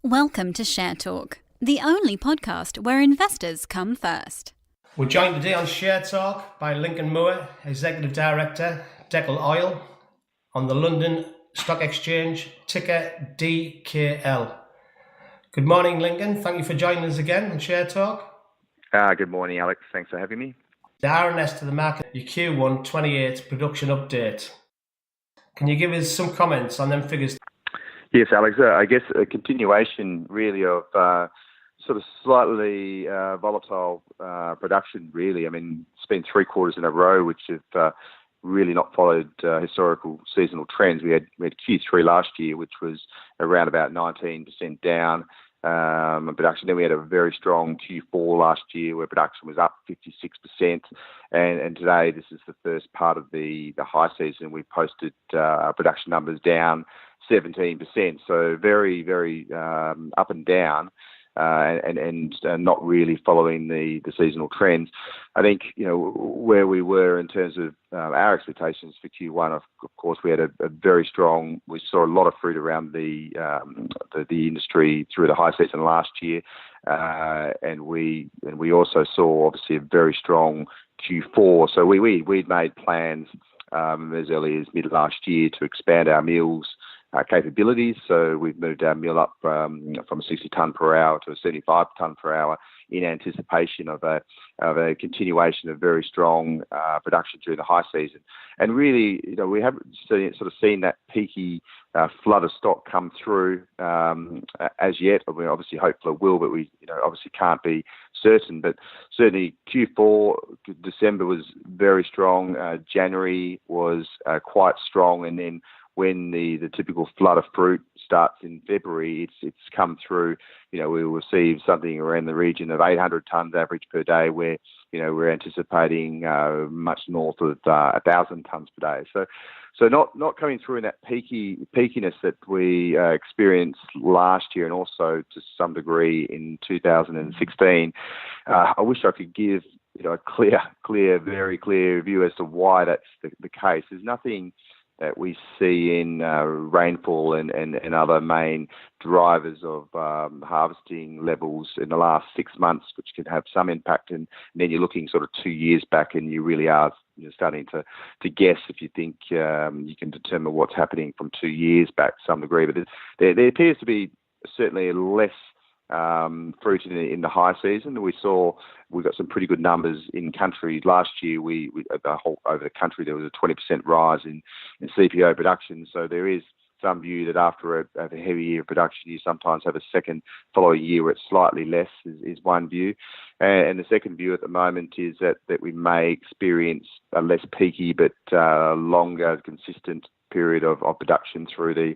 Welcome to Share Talk, the only podcast where investors come first. We're joined today on Share Talk by Lincoln Moore, Executive Director, Dekel Oil, on the London Stock Exchange, ticker DKL. Good morning, Lincoln. Thank you for joining us again on Share Talk. Good morning, Alex. Thanks for having me. The RNS to the market, your Q1 28 production update. Can you give us some comments on them figures? Yes, Alex. I guess a continuation really of sort of slightly volatile production, really. I mean, it's been 3 quarters in a row which have really not followed historical seasonal trends. We had Q3 last year, which was around about 19% down production. Then we had a very strong Q4 last year where production was up 56%. And today, this is the first part of the high season. We posted production numbers down 17%. So very, very up and down. And not really following the seasonal trends. I think, where we were in terms of our expectations for Q1, of course, we had a very strong, we saw a lot of fruit around the industry through the high season last year. And we also saw, obviously, a very strong Q4. So we'd made plans as early as mid last year to expand our mills capabilities. So we've moved our mill up from a 60 tonne per hour to a 75 tonne per hour in anticipation of a continuation of very strong production during the high season. And really, we haven't sort of seen that peaky flood of stock come through as yet. We're obviously hopeful it will, but we obviously can't be certain. But certainly Q4, December was very strong. January was quite strong, and then when the typical flood of fruit starts in February, it's come through. We will receive something around the region of 800 tonnes average per day, where we're anticipating much north of 1,000 tonnes per day. So not coming through in that peakiness that we experienced last year, and also to some degree in 2016. I wish I could give a very clear view as to why that's the case. There's nothing that we see in rainfall and other main drivers of harvesting levels in the last 6 months, which can have some impact. And then you're looking sort of 2 years back, and you really are starting to guess if you think you can determine what's happening from 2 years back to some degree. But there appears to be certainly less fruit in the high season. We got some pretty good numbers in country last year. We over the country there was a 20% rise in CPO production. So there is some view that after a heavy year of production, you sometimes have a second following year where it's slightly less. Is one view, and the second view at the moment is that we may experience a less peaky but longer consistent period of production through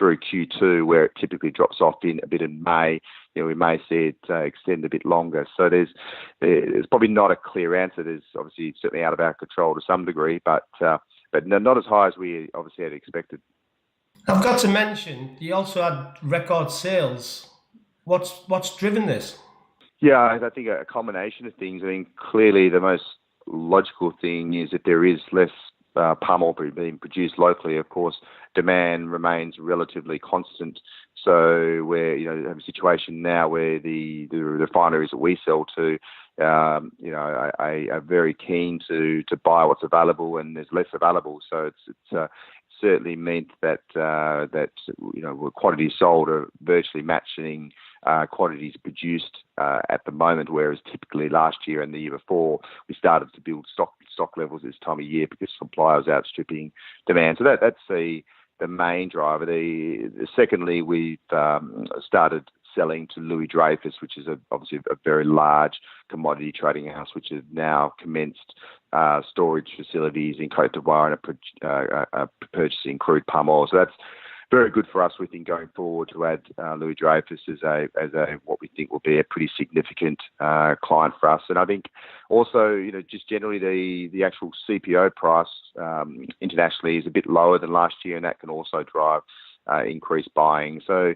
Q2, where it typically drops off in a bit in May. We may see it extend a bit longer. So there's probably not a clear answer. There's obviously certainly out of our control to some degree, but not as high as we obviously had expected. I've got to mention, you also had record sales. What's driven this? Yeah, I think a combination of things. I mean, clearly the most logical thing is that there is less palm oil being produced locally. Of course, demand remains relatively constant. So we're have a situation now where the refineries that we sell to are very keen to buy what's available, and there's less available. So it's certainly meant that quantities sold are virtually matching quantities produced at the moment, whereas typically last year and the year before we started to build stock levels this time of year because supply was outstripping demand. So that's the main driver. Secondly, we've started selling to Louis Dreyfus, which is obviously a very large commodity trading house, which has now commenced storage facilities in Côte d'Ivoire and are purchasing crude palm oil. So that's very good for us, we think, going forward, to add Louis Dreyfus as a what we think will be a pretty significant client for us. And I think also, just generally the actual CPO price internationally is a bit lower than last year, and that can also drive increased buying. So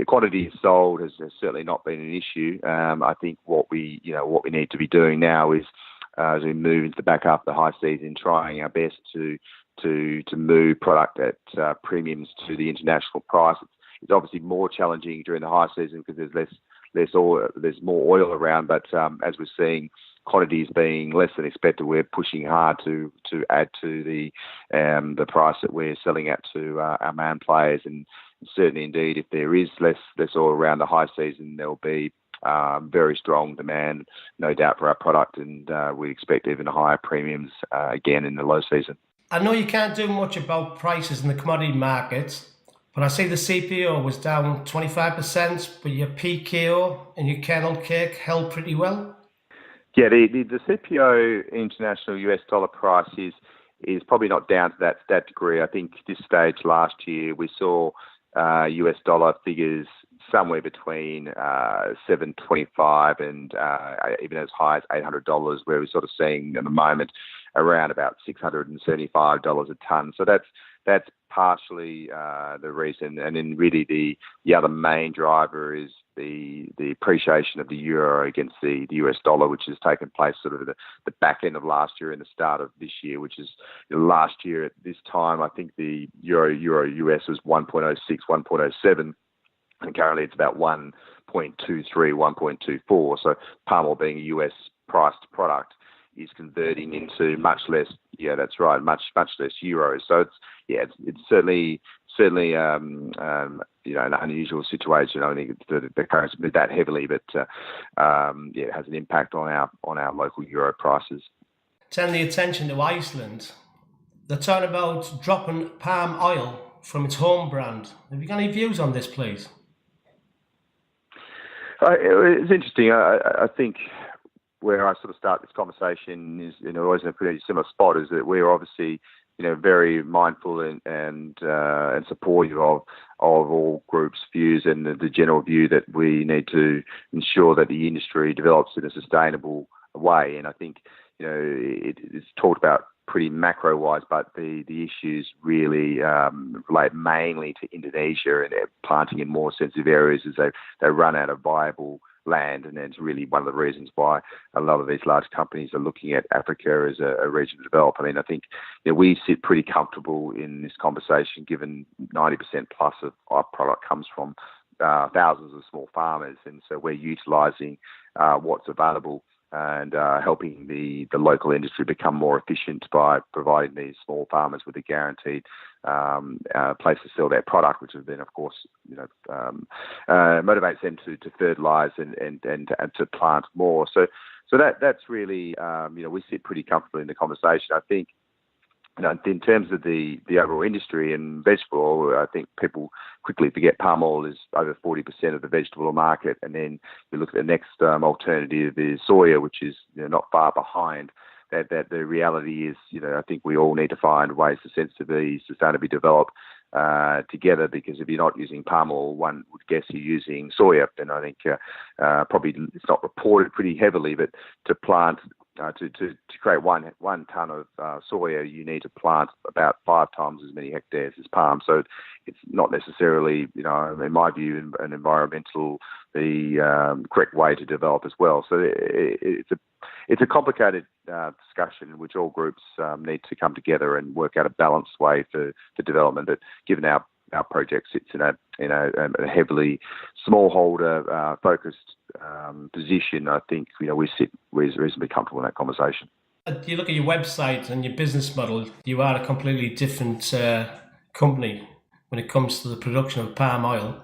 quantity sold has certainly not been an issue. I think what we need to be doing now is, as we move into the back half of the high season, trying our best to move product at premiums to the international price. It's obviously more challenging during the high season because there's oil, there's more oil around. But as we're seeing quantities being less than expected, we're pushing hard to add to the price that we're selling at to our main players. And certainly, indeed, if there is less oil around the high season, there'll be very strong demand, no doubt, for our product, and we expect even higher premiums again in the low season. I know you can't do much about prices in the commodity markets, but I see the CPO was down 25%, but your PKO and your kernel cake held pretty well. Yeah, the CPO international US dollar price is probably not down to that degree. I think this stage last year we saw US dollar figures somewhere between $7.25 and even as high as $800, where we're sort of seeing at the moment around about $675 a tonne. So that's partially the reason, and then really the other main driver is the appreciation of the euro against the US dollar, which has taken place sort of the back end of last year and the start of this year, which is last year at this time I think the euro US was 1.06, 1.07. And currently it's about 1.23, 1.24. So palm oil, being a US priced product, is converting into much less. Yeah, that's right, much less euros. So it's certainly an unusual situation. I don't think the currency moved that heavily, but it has an impact on our local euro prices. Turn the attention to Iceland. They're talking about dropping palm oil from its home brand. Have you got any views on this, please? It's interesting. I think where I sort of start this conversation is, always in a pretty similar spot, is that we're obviously, very mindful and supportive of all groups' views and the general view that we need to ensure that the industry develops in a sustainable way. And I think, it's talked about pretty macro-wise, but the issues really relate mainly to Indonesia and they're planting in more sensitive areas as they run out of viable land, and it's really one of the reasons why a lot of these large companies are looking at Africa as a region to develop. I mean, I think we sit pretty comfortable in this conversation, given 90% plus of our product comes from thousands of small farmers, and so we're utilising what's available and helping the local industry become more efficient by providing these small farmers with a guaranteed place to sell their product, which then, of course, motivates them to fertilise and to plant more. So that's really, we sit pretty comfortably in the conversation. I think, in terms of the overall industry and vegetable oil, I think people quickly forget palm oil is over 40% of the vegetable oil market, and then you look at the next alternative is soya, which is not far behind. That the reality is, I think we all need to find ways to sensibly, sustainably develop together, because if you're not using palm oil, one would guess you're using soya. And I think probably it's not reported pretty heavily, but to plant to create one ton of soya, you need to plant about 5 times as many hectares as palm. So it's not necessarily, in my view, an environmental correct way to develop as well. So it's a complicated discussion in which all groups need to come together and work out a balanced way for development. But given our project sits in a heavily smallholder focused position, I think we sit reasonably comfortable in that conversation. You look at your website and your business model, you are a completely different company when it comes to the production of palm oil.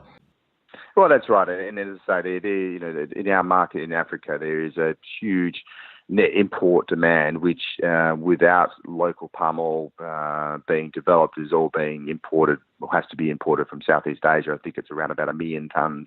Well, that's right, and as I say, in our market in Africa, there is a huge net import demand, which without local palm oil being developed is all being imported, or has to be imported from Southeast Asia. I think it's around about 1 million tonnes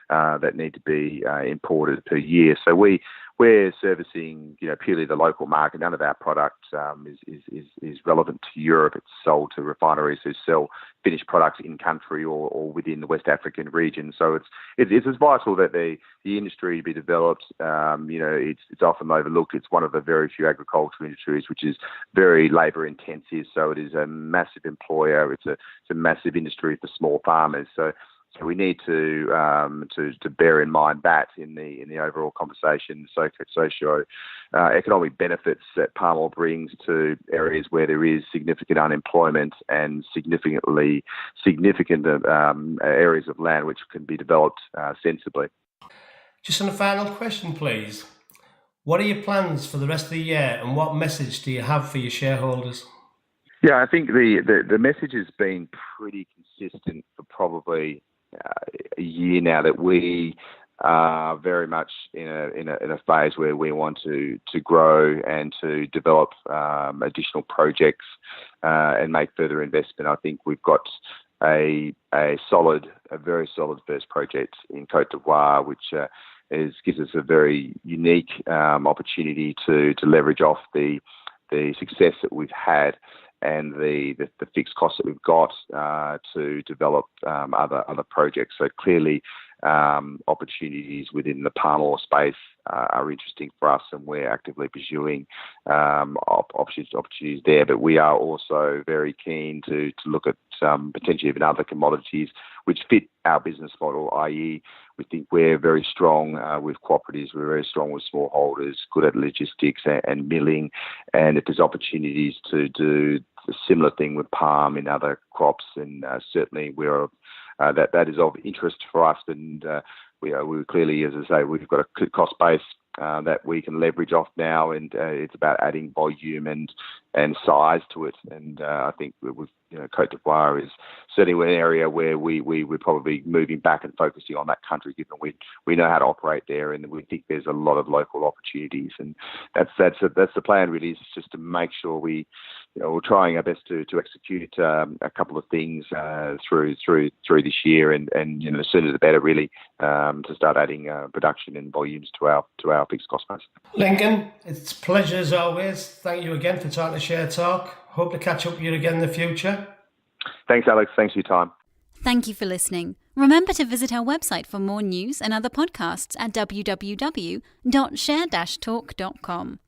that need to be imported per year. So we're servicing purely the local market. None of our product is relevant to Europe. It's sold to refineries who sell finished products in country or within the West African region. So it's as vital that the industry be developed. It's often overlooked. It's one of the very few agricultural industries which is very labour intensive. So it is a massive employer. It's a massive industry for small farmers. So So we need to bear in mind that in the overall conversation, economic benefits that palm oil brings to areas where there is significant unemployment and significant areas of land which can be developed sensibly. Just on a final question, please. What are your plans for the rest of the year, and what message do you have for your shareholders? Yeah, I think the message has been pretty consistent for probably a year now, that we are very much in a phase where we want to grow and to develop additional projects and make further investment. I think we've got a very solid first project in Côte d'Ivoire, which gives us a very unique opportunity to leverage off the success that we've had and the fixed costs that we've got to develop other projects. So clearly, opportunities within the palm oil space are interesting for us, and we're actively pursuing opportunities there. But we are also very keen to look at potentially even other commodities which fit our business model, i.e. we think we're very strong with cooperatives, we're very strong with smallholders, good at logistics and milling, and if there's opportunities to do a similar thing with palm in other crops, and certainly that is of interest for us. And we clearly, as I say, we've got a cost base that we can leverage off now, and it's about adding volume and size to it. And I think Côte d'Ivoire is certainly an area where we're probably moving back and focusing on that country, given we know how to operate there, and we think there's a lot of local opportunities. And that's the plan, really, is just to make sure we're trying our best to execute a couple of things through this year, and the sooner the better, really, to start adding production and volumes to our fixed cost base. Lincoln, it's a pleasure as always. Thank you again for talking to Share Talk. Hope to catch up with you again in the future. Thanks, Alex. Thanks for your time. Thank you for listening. Remember to visit our website for more news and other podcasts at www.share-talk.com.